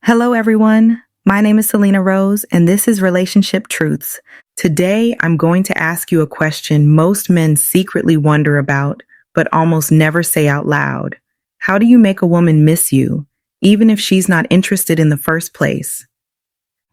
Hello, everyone. My name is Selena Rose, and this is Relationship Truths. Today, I'm going to ask you a question most men secretly wonder about, but almost never say out loud. How do you make a woman miss you, even if she's not interested in the first place?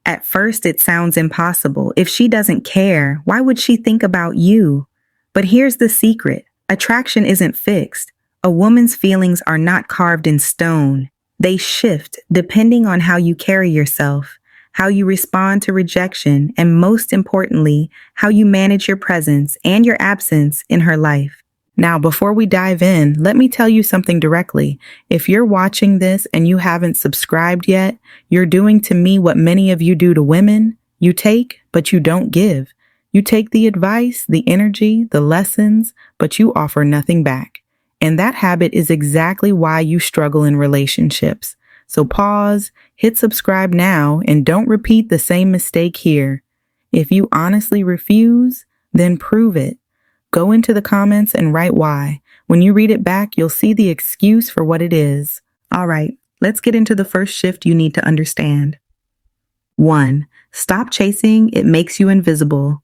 At first, it sounds impossible. If she doesn't care, why would she think about you? But here's the secret. Attraction isn't fixed. A woman's feelings are not carved in stone. They shift depending on how you carry yourself, how you respond to rejection, and most importantly, how you manage your presence and your absence in her life. Now, before we dive in, let me tell you something directly. If you're watching this and you haven't subscribed yet, you're doing to me what many of you do to women. You take, but you don't give. You take the advice, the energy, the lessons, but you offer nothing back. And that habit is exactly why you struggle in relationships. So pause, hit subscribe now, and don't repeat the same mistake here. If you honestly refuse, then prove it. Go into the comments and write why. When you read it back, you'll see the excuse for what it is. All right, let's get into the first shift you need to understand. 1. Stop chasing. It makes you invisible.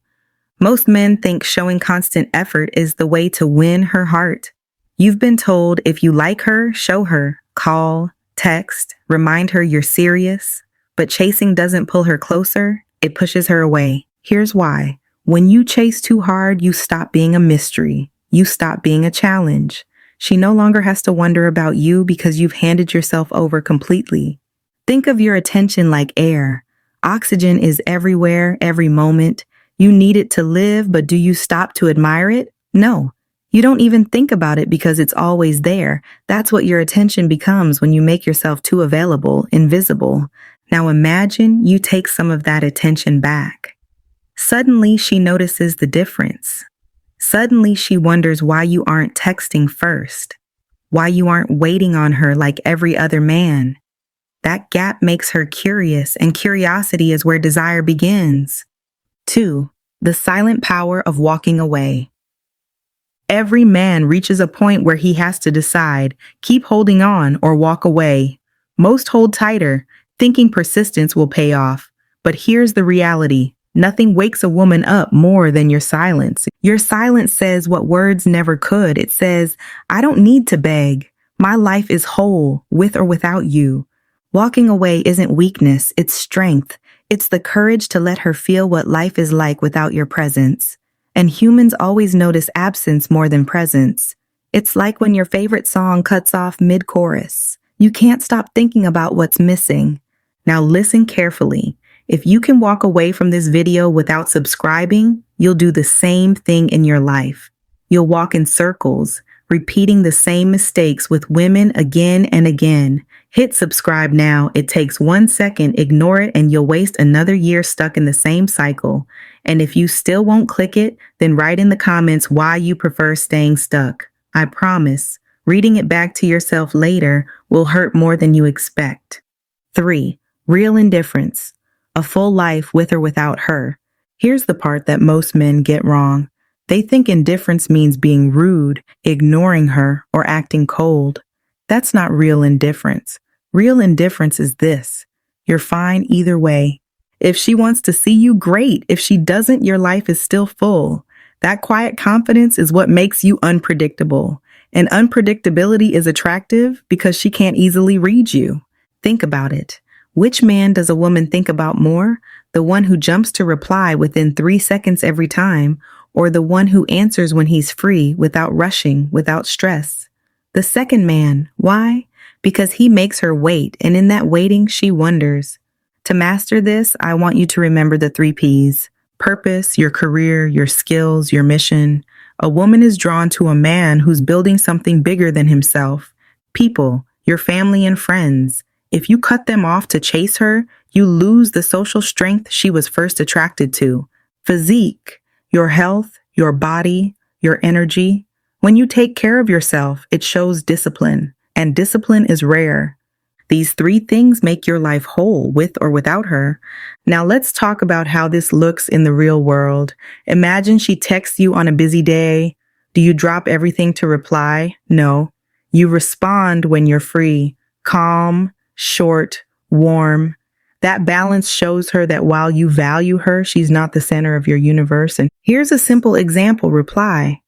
Most men think showing constant effort is the way to win her heart. You've been told if you like her, show her, call, text, remind her you're serious. But chasing doesn't pull her closer, it pushes her away. Here's why. When you chase too hard, you stop being a mystery. You stop being a challenge. She no longer has to wonder about you because you've handed yourself over completely. Think of your attention like air. Oxygen is everywhere, every moment. You need it to live, but do you stop to admire it? No. You don't even think about it because it's always there. That's what your attention becomes when you make yourself too available, invisible. Now imagine you take some of that attention back. Suddenly she notices the difference. Suddenly she wonders why you aren't texting first, why you aren't waiting on her like every other man. That gap makes her curious, and curiosity is where desire begins. 2. The silent power of walking away. Every man reaches a point where he has to decide, keep holding on or walk away. Most hold tighter, thinking persistence will pay off. But here's the reality. Nothing wakes a woman up more than your silence. Your silence says what words never could. It says, I don't need to beg. My life is whole, with or without you. Walking away isn't weakness, it's strength. It's the courage to let her feel what life is like without your presence. And humans always notice absence more than presence. It's like when your favorite song cuts off mid-chorus. You can't stop thinking about what's missing. Now listen carefully. If you can walk away from this video without subscribing, you'll do the same thing in your life. You'll walk in circles, repeating the same mistakes with women again and again. Hit subscribe now. It takes 1 second, ignore it, and you'll waste another year stuck in the same cycle. And if you still won't click it, then write in the comments why you prefer staying stuck. I promise, reading it back to yourself later will hurt more than you expect. 3. Real indifference. A full life with or without her. Here's the part that most men get wrong. They think indifference means being rude, ignoring her, or acting cold. That's not real indifference. Real indifference is this. You're fine either way. If she wants to see you, great. If she doesn't, your life is still full. That quiet confidence is what makes you unpredictable. And unpredictability is attractive because she can't easily read you. Think about it. Which man does a woman think about more? The one who jumps to reply within 3 seconds every time, or the one who answers when he's free, without rushing, without stress? The second man. Why? Because he makes her wait, and in that waiting, she wonders. To master this, I want you to remember the 3 Ps. Purpose, your career, your skills, your mission. A woman is drawn to a man who's building something bigger than himself. People, your family and friends. If you cut them off to chase her, you lose the social strength she was first attracted to. Physique, your health, your body, your energy. When you take care of yourself, it shows discipline, and discipline is rare. These 3 things make your life whole with or without her. Now let's talk about how this looks in the real world. Imagine she texts you on a busy day. Do you drop everything to reply? No. You respond when you're free, calm, short, warm. That balance shows her that while you value her, she's not the center of your universe. And here's a simple example reply.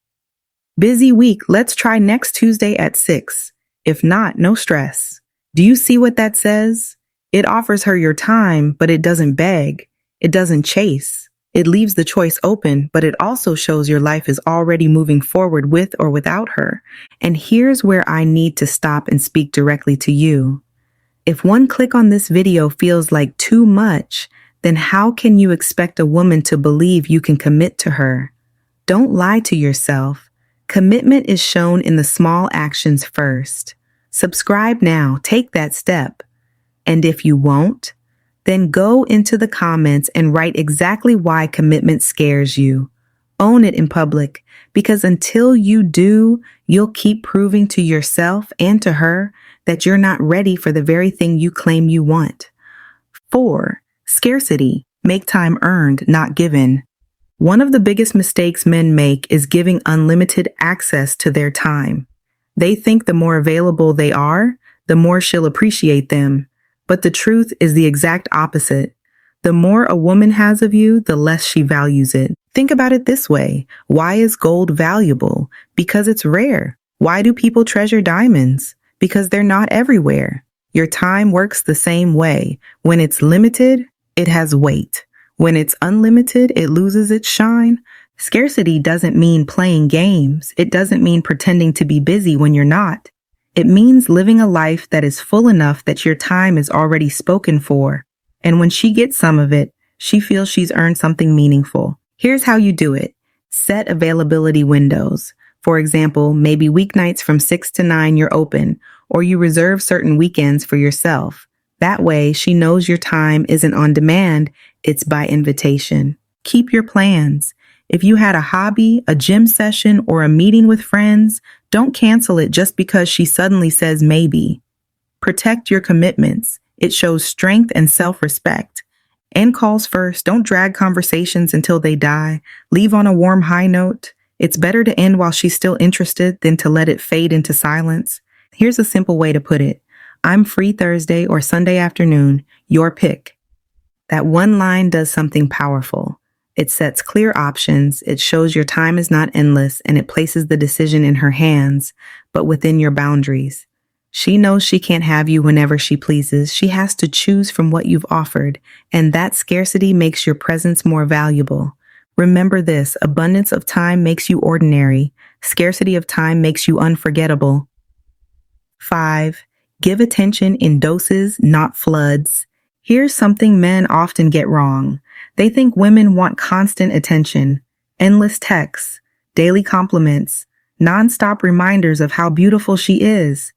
Busy week, let's try next Tuesday at 6. If not, no stress. Do you see what that says? It offers her your time, but it doesn't beg. It doesn't chase. It leaves the choice open, but it also shows your life is already moving forward with or without her. And here's where I need to stop and speak directly to you. If one click on this video feels like too much, then how can you expect a woman to believe you can commit to her? Don't lie to yourself. Commitment is shown in the small actions first. Subscribe now, take that step. And if you won't, then go into the comments and write exactly why commitment scares you. Own it in public, because until you do, you'll keep proving to yourself and to her that you're not ready for the very thing you claim you want. 4. Scarcity. Make time earned, not given. One of the biggest mistakes men make is giving unlimited access to their time. They think the more available they are, the more she'll appreciate them. But the truth is the exact opposite. The more a woman has of you, the less she values it. Think about it this way. Why is gold valuable? Because it's rare. Why do people treasure diamonds? Because they're not everywhere. Your time works the same way. When it's limited, it has weight. When it's unlimited, it loses its shine. Scarcity doesn't mean playing games. It doesn't mean pretending to be busy when you're not. It means living a life that is full enough that your time is already spoken for. And when she gets some of it, she feels she's earned something meaningful. Here's how you do it. Set availability windows. For example, maybe weeknights from 6 to 9 you're open, or you reserve certain weekends for yourself. That way, she knows your time isn't on demand, it's by invitation. Keep your plans. If you had a hobby, a gym session, or a meeting with friends, don't cancel it just because she suddenly says maybe. Protect your commitments. It shows strength and self-respect. End calls first. Don't drag conversations until they die. Leave on a warm high note. It's better to end while she's still interested than to let it fade into silence. Here's a simple way to put it. I'm free Thursday or Sunday afternoon. Your pick. That one line does something powerful. It sets clear options, it shows your time is not endless, and it places the decision in her hands, but within your boundaries. She knows she can't have you whenever she pleases. She has to choose from what you've offered, and that scarcity makes your presence more valuable. Remember this, abundance of time makes you ordinary. Scarcity of time makes you unforgettable. 5. Give attention in doses, not floods. Here's something men often get wrong. They think women want constant attention, endless texts, daily compliments, nonstop reminders of how beautiful she is.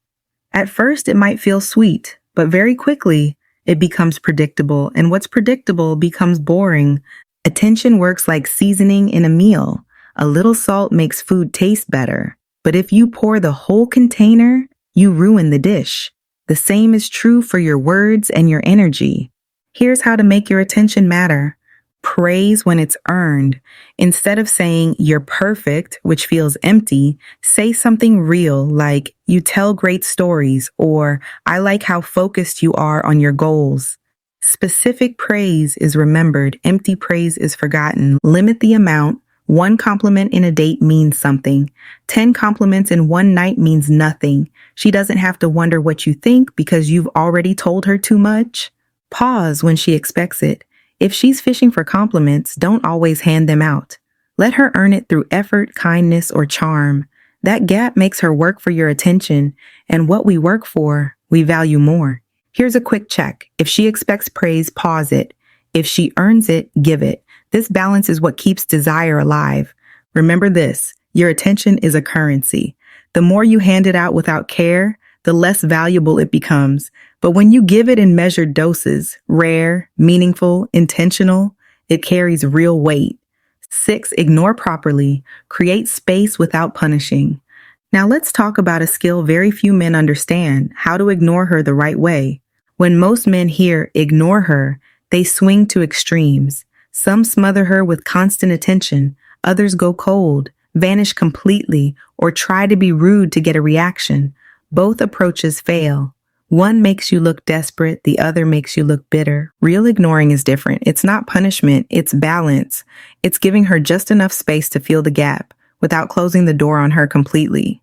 At first, it might feel sweet, but very quickly, it becomes predictable, and what's predictable becomes boring. Attention works like seasoning in a meal. A little salt makes food taste better, but if you pour the whole container, you ruin the dish. The same is true for your words and your energy. Here's how to make your attention matter. Praise when it's earned. Instead of saying you're perfect, which feels empty, say something real like you tell great stories or I like how focused you are on your goals. Specific praise is remembered. Empty praise is forgotten. Limit the amount. 1 compliment in a date means something. 10 compliments in one night means nothing. She doesn't have to wonder what you think because you've already told her too much. Pause when she expects it. If she's fishing for compliments, don't always hand them out. Let her earn it through effort, kindness, or charm. That gap makes her work for your attention, and what we work for, we value more. Here's a quick check. If she expects praise, pause it. If she earns it, give it. This balance is what keeps desire alive. Remember this, your attention is a currency. The more you hand it out without care, the less valuable it becomes. But when you give it in measured doses, rare, meaningful, intentional, it carries real weight. 6. Ignore properly. Create space without punishing. Now let's talk about a skill very few men understand, how to ignore her the right way. When most men hear ignore her, they swing to extremes. Some smother her with constant attention, others go cold, vanish completely, or try to be rude to get a reaction. Both approaches fail. One makes you look desperate, the other makes you look bitter. Real ignoring is different. It's not punishment, it's balance. It's giving her just enough space to fill the gap without closing the door on her completely.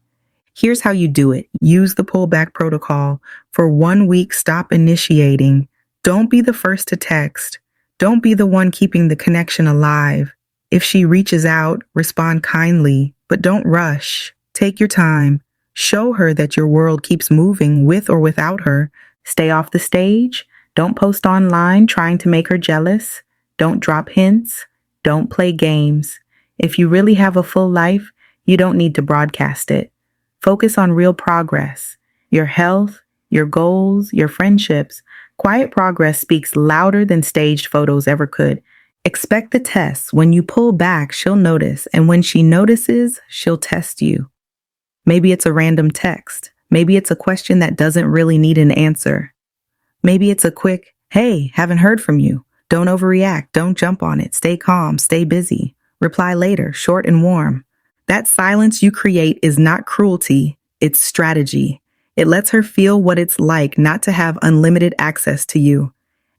Here's how you do it. Use the pullback protocol. For 1 week, stop initiating. Don't be the first to text. Don't be the one keeping the connection alive. If she reaches out, respond kindly, but don't rush. Take your time. Show her that your world keeps moving with or without her. Stay off the stage. Don't post online trying to make her jealous. Don't drop hints. Don't play games. If you really have a full life, you don't need to broadcast it. Focus on real progress. Your health, your goals, your friendships. Quiet progress speaks louder than staged photos ever could. Expect the tests. When you pull back, she'll notice. And when she notices, she'll test you. Maybe it's a random text. Maybe it's a question that doesn't really need an answer. Maybe it's a quick, "Hey, haven't heard from you." Don't overreact. Don't jump on it. Stay calm. Stay busy. Reply later, short and warm. That silence you create is not cruelty. It's strategy. It lets her feel what it's like not to have unlimited access to you.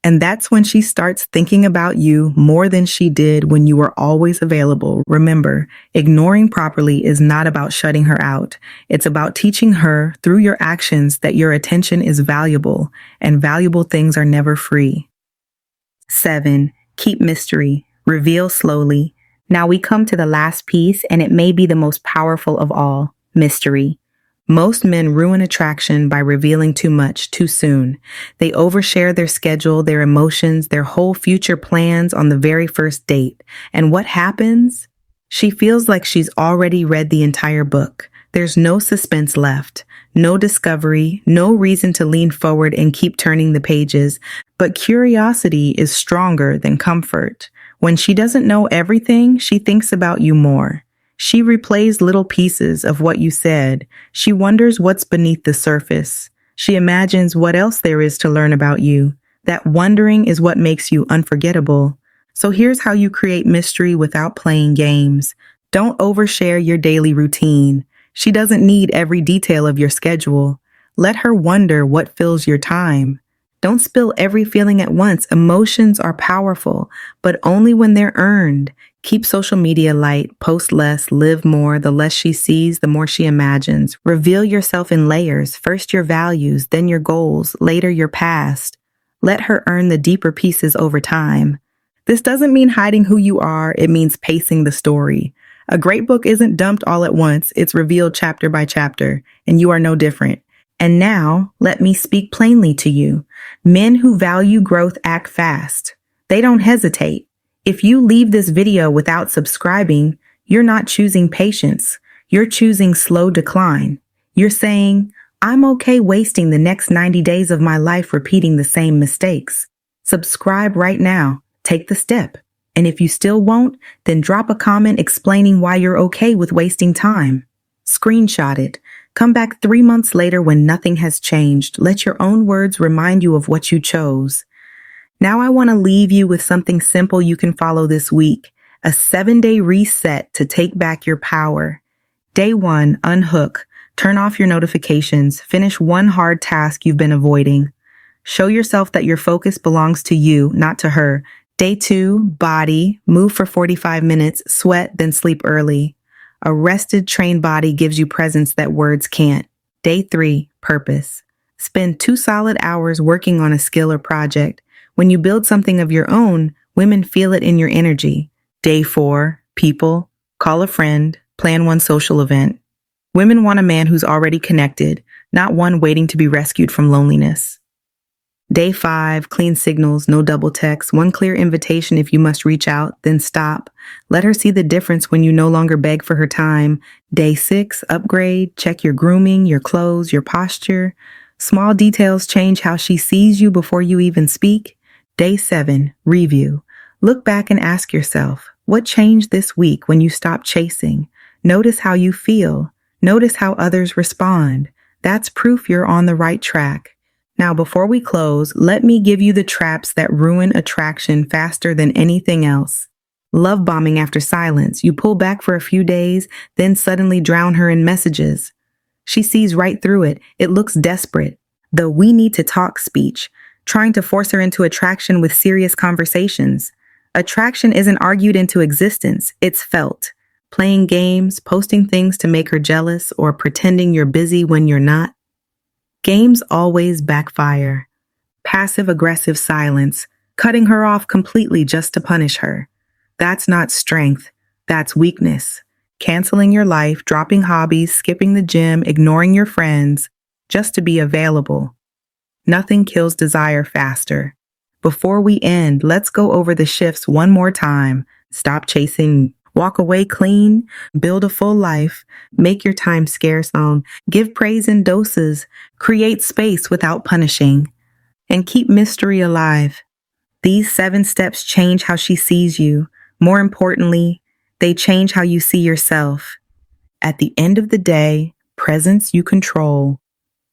And that's when she starts thinking about you more than she did when you were always available. Remember, ignoring properly is not about shutting her out. It's about teaching her through your actions that your attention is valuable, and valuable things are never free. 7. Keep mystery. Reveal slowly. Now we come to the last piece, and it may be the most powerful of all: mystery. Most men ruin attraction by revealing too much too soon. They overshare their schedule, their emotions, their whole future plans on the very first date. And what happens? She feels like she's already read the entire book. There's no suspense left, no discovery, no reason to lean forward and keep turning the pages. But curiosity is stronger than comfort. When she doesn't know everything, she thinks about you more. She replays little pieces of what you said. She wonders what's beneath the surface. She imagines what else there is to learn about you. That wondering is what makes you unforgettable. So here's how you create mystery without playing games. Don't overshare your daily routine. She doesn't need every detail of your schedule. Let her wonder what fills your time. Don't spill every feeling at once. Emotions are powerful, but only when they're earned. Keep social media light, post less, live more. The less she sees, the more she imagines. Reveal yourself in layers. First your values, then your goals, later your past. Let her earn the deeper pieces over time. This doesn't mean hiding who you are. It means pacing the story. A great book isn't dumped all at once. It's revealed chapter by chapter, and you are no different. And now, let me speak plainly to you. Men who value growth act fast. They don't hesitate. If you leave this video without subscribing, you're not choosing patience. You're choosing slow decline. You're saying, I'm okay wasting the next 90 days of my life repeating the same mistakes. Subscribe right now. Take the step. And if you still won't, then drop a comment explaining why you're okay with wasting time. Screenshot it. Come back 3 months later when nothing has changed. Let your own words remind you of what you chose. Now I want to leave you with something simple you can follow this week. A 7-day reset to take back your power. Day 1, unhook. Turn off your notifications. Finish one hard task you've been avoiding. Show yourself that your focus belongs to you, not to her. Day 2, body. Move for 45 minutes. Sweat, then sleep early. A rested, trained body gives you presence that words can't. Day 3, purpose. Spend 2 solid hours working on a skill or project. When you build something of your own, women feel it in your energy. Day 4, people. Call a friend. Plan one social event. Women want a man who's already connected, not one waiting to be rescued from loneliness. Day 5, clean signals, no double texts, one clear invitation if you must reach out, then stop. Let her see the difference when you no longer beg for her time. Day 6, upgrade, check your grooming, your clothes, your posture. Small details change how she sees you before you even speak. Day 7, review. Look back and ask yourself, what changed this week when you stopped chasing? Notice how you feel. Notice how others respond. That's proof you're on the right track. Now, before we close, let me give you the traps that ruin attraction faster than anything else. Love bombing after silence. You pull back for a few days, then suddenly drown her in messages. She sees right through it. It looks desperate. The "we need to talk" speech, trying to force her into attraction with serious conversations. Attraction isn't argued into existence, it's felt. Playing games, posting things to make her jealous, or pretending you're busy when you're not. Games always backfire. Passive-aggressive silence, cutting her off completely just to punish her. That's not strength, that's weakness. Canceling your life, dropping hobbies, skipping the gym, ignoring your friends, just to be available. Nothing kills desire faster. Before we end, let's go over the shifts one more time. Stop chasing, walk away clean, build a full life, make your time scarce, give praise in doses, create space without punishing, and keep mystery alive. These 7 steps change how she sees you. More importantly, they change how you see yourself. At the end of the day, presence you control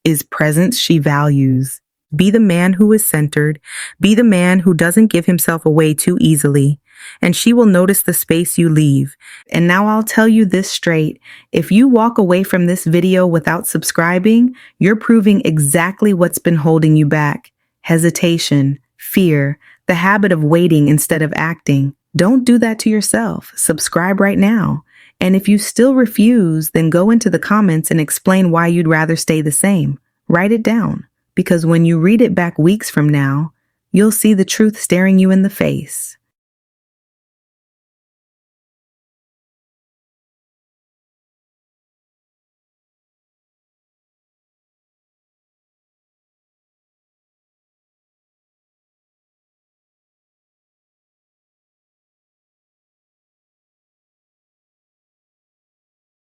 is presence she values. Be the man who is centered. Be the man who doesn't give himself away too easily. And she will notice the space you leave. And now I'll tell you this straight. If you walk away from this video without subscribing, you're proving exactly what's been holding you back. Hesitation, fear, the habit of waiting instead of acting. Don't do that to yourself. Subscribe right now. And if you still refuse, then go into the comments and explain why you'd rather stay the same. Write it down, because when you read it back weeks from now, you'll see the truth staring you in the face.